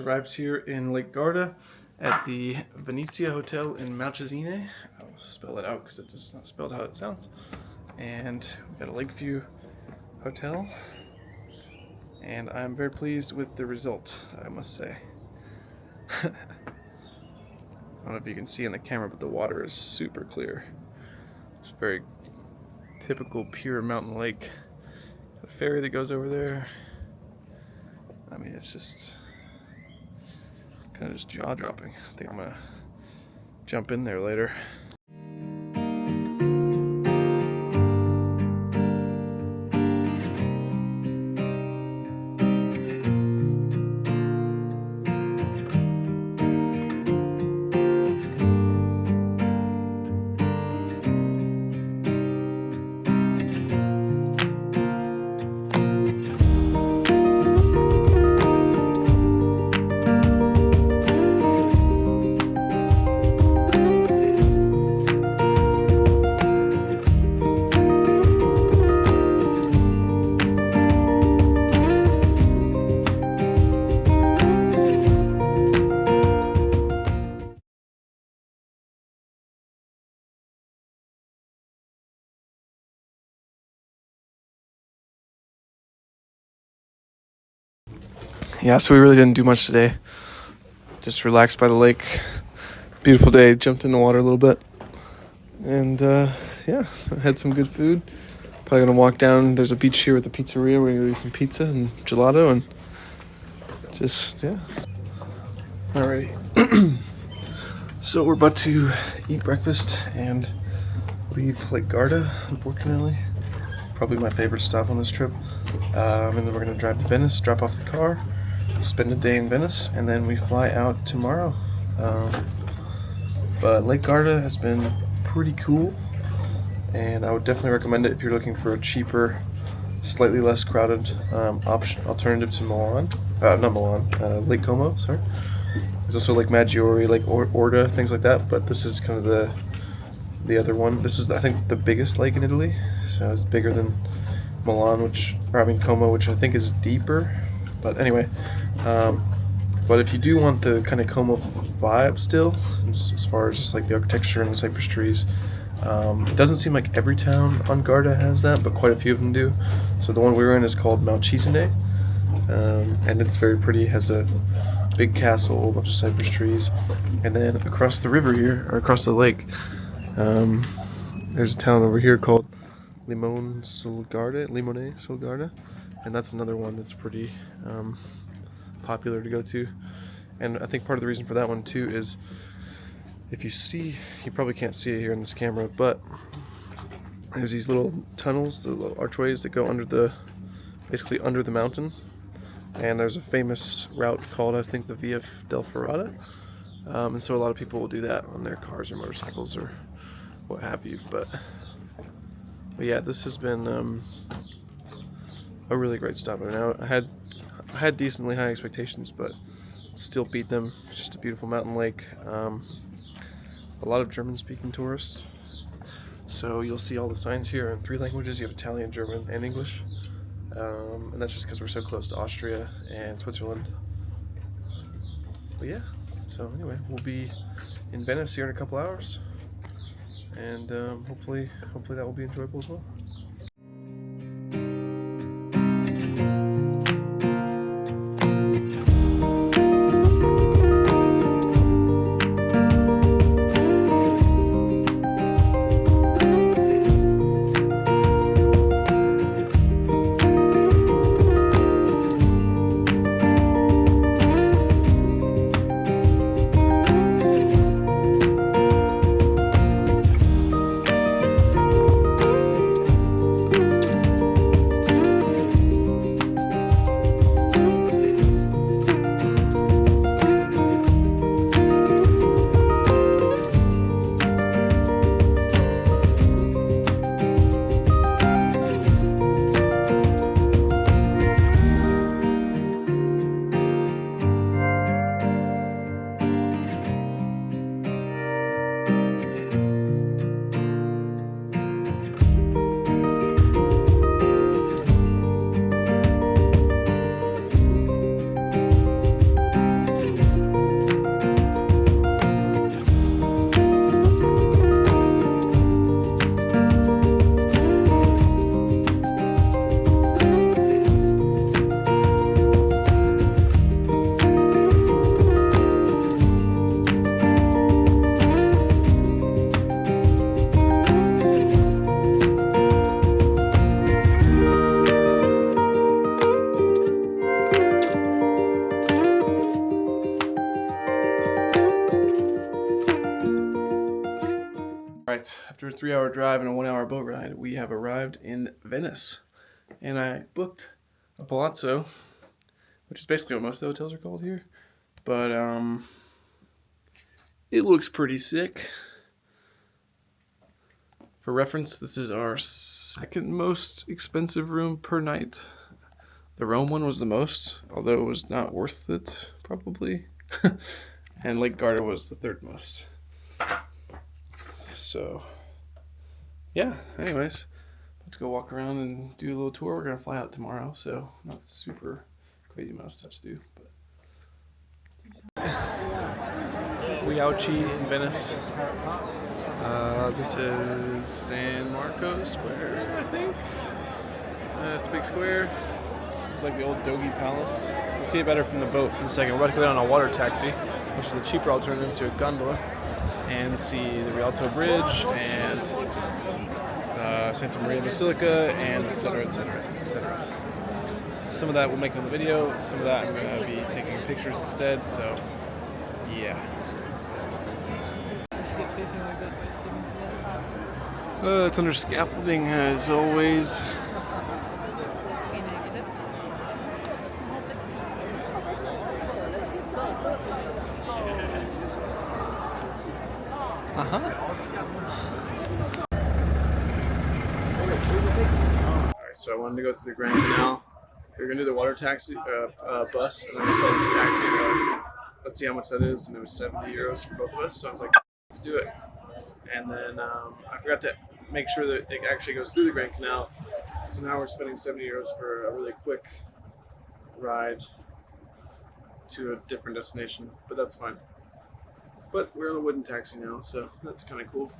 arrived here in Lake Garda at the Venezia Hotel in Malcesine. I'll spell it out because it is not spelled how it sounds. And we got a Lakeview hotel, and I'm very pleased with the result, I must say. I don't know if you can see in the camera, but the water is super clear. It's very typical pure mountain lake. A ferry that goes over there. I mean, it's just kind of just jaw-dropping. I think I'm gonna jump in there later. Yeah, so we really didn't do much today. Just relaxed by the lake. Beautiful day, jumped in the water a little bit. And yeah, had some good food. Probably gonna walk down, there's a beach here with a pizzeria. We're gonna eat some pizza and gelato and just, yeah. Alrighty. So we're about to eat breakfast and leave Lake Garda, unfortunately. Probably my favorite stop on this trip. And then we're gonna drive to Venice, drop off the car, spend a day in Venice, and then we fly out tomorrow. But Lake Garda has been pretty cool, and I would definitely recommend it if you're looking for a cheaper, slightly less crowded alternative to Milan. Not Milan, Lake Como, sorry. There's also Lake Maggiore, Lake Orda, things like that, but this is kind of the other one. This is, I think, the biggest lake in Italy, so it's bigger than Milan, Como, which I think is deeper. But anyway, but if you do want the kind of Como vibe still, as far as just like the architecture and the cypress trees, it doesn't seem like every town on Garda has that, but quite a few of them do. So the one we were in is called Malcesine, and it's very pretty. It has a big castle, a bunch of cypress trees, and then across the river here, or across the lake, there's a town over here called Limone sul Garda, and that's another one that's pretty popular to go to. And I think part of the reason for that one too is, if you see, you probably can't see it here in this camera, but there's these little tunnels, the little archways that go basically under the mountain. And there's a famous route called, I think, the Via del Ferrata. And so a lot of people will do that on their cars or motorcycles or what have you. But yeah, this has been a really great stop. I mean, I had decently high expectations, but still beat them. It's just a beautiful mountain lake. A lot of German-speaking tourists. So you'll see all the signs here in 3 languages. You have Italian, German, and English. And that's just because we're so close to Austria and Switzerland. But yeah, so anyway, we'll be in Venice here in a couple hours, and hopefully that will be enjoyable as well. After a 3-hour drive and a 1-hour boat ride, we have arrived in Venice. And I booked a palazzo, which is basically what most of the hotels are called here. But it looks pretty sick. For reference, this is our second most expensive room per night. The Rome one was the most, although it was not worth it, probably. And Lake Garda was the third most. So, yeah, anyways, let's go walk around and do a little tour. We're going to fly out tomorrow, so not super crazy amount of stuff to do. But Riauchi in Venice. This is San Marco Square, I think. It's a big square. It's like the old Doge Palace. You'll see it better from the boat in a second. We're about to go down on a water taxi, which is a cheaper alternative to a gondola, and see the Rialto Bridge and Santa Maria Basilica, and etc., etc., etc. Some of that we'll make on the video. Some of that I'm going to be taking pictures instead. So, yeah. It's under scaffolding as always. Alright, so I wanted to go through the Grand Canal. We were going to do the water taxi bus, and then we saw this taxi. Let's see how much that is, and it was 70 euros for both of us. So I was like, let's do it. And then I forgot to make sure that it actually goes through the Grand Canal. So now we're spending 70 euros for a really quick ride to a different destination, but that's fine. But we're on a wooden taxi now, so that's kind of cool.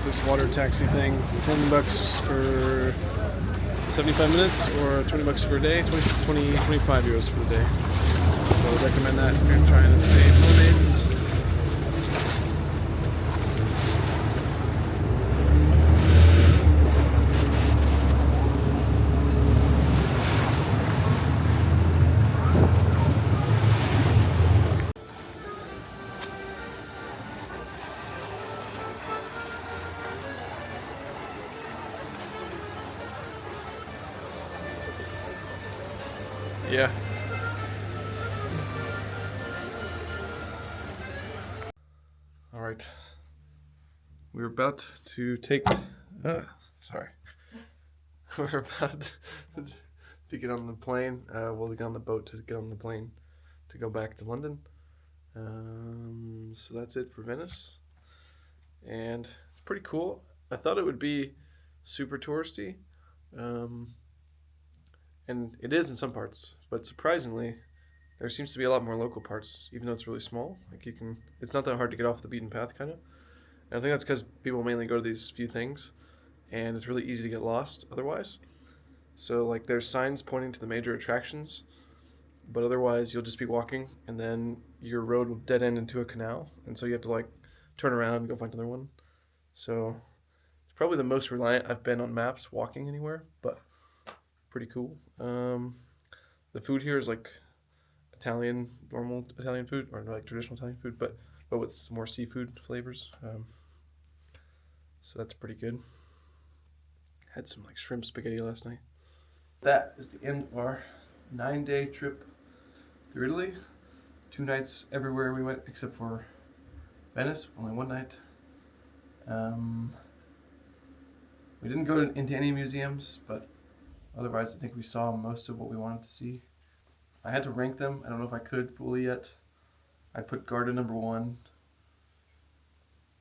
This water taxi thing is $10 for 75 minutes or 20 bucks for a day, 25 euros for the day. So I would recommend that if you're trying to save holidays. Yeah. All right. We're about to take. Sorry. We're about to get on the plane. We'll get on the boat to get on the plane to go back to London. So that's it for Venice, and it's pretty cool. I thought it would be super touristy. And it is in some parts, but surprisingly, there seems to be a lot more local parts, even though it's really small. Like it's not that hard to get off the beaten path, kind of. And I think that's because people mainly go to these few things, and it's really easy to get lost otherwise. So like there's signs pointing to the major attractions, but otherwise you'll just be walking, and then your road will dead end into a canal, and so you have to like turn around and go find another one. So it's probably the most reliant I've been on maps walking anywhere, but pretty cool. The food here is like normal Italian food, or like traditional Italian food, but with some more seafood flavors. So that's pretty good. Had some like shrimp spaghetti last night. That is the end of our 9-day trip through Italy. 2 nights everywhere we went except for Venice, only 1 night. We didn't go into any museums, but otherwise I think we saw most of what we wanted to see. I had to rank them. I don't know if I could fully yet. I put Garda number 1.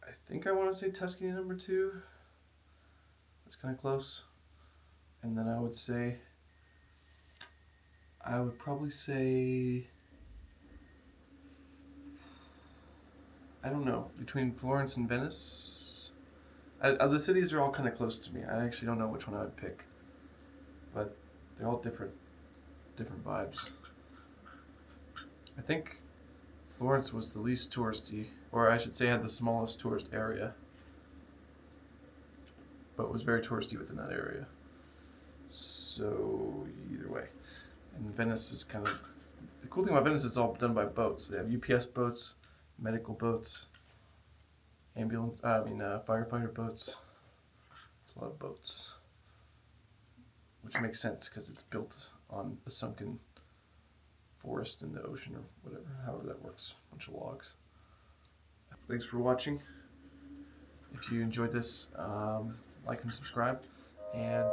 I think I want to say Tuscany number 2. That's kind of close. And then I would probably say, I don't know, between Florence and Venice. The cities are all kind of close to me. I actually don't know which one I would pick, but they're all different vibes. I think Florence was the least touristy, or I should say had the smallest tourist area, but was very touristy within that area. So either way. And Venice is kind of, the cool thing about Venice is it's all done by boats. They have UPS boats, medical boats, firefighter boats. It's a lot of boats, which makes sense because it's built on a sunken forest in the ocean or whatever, however that works, a bunch of logs. Thanks for watching. If you enjoyed this, like and subscribe, and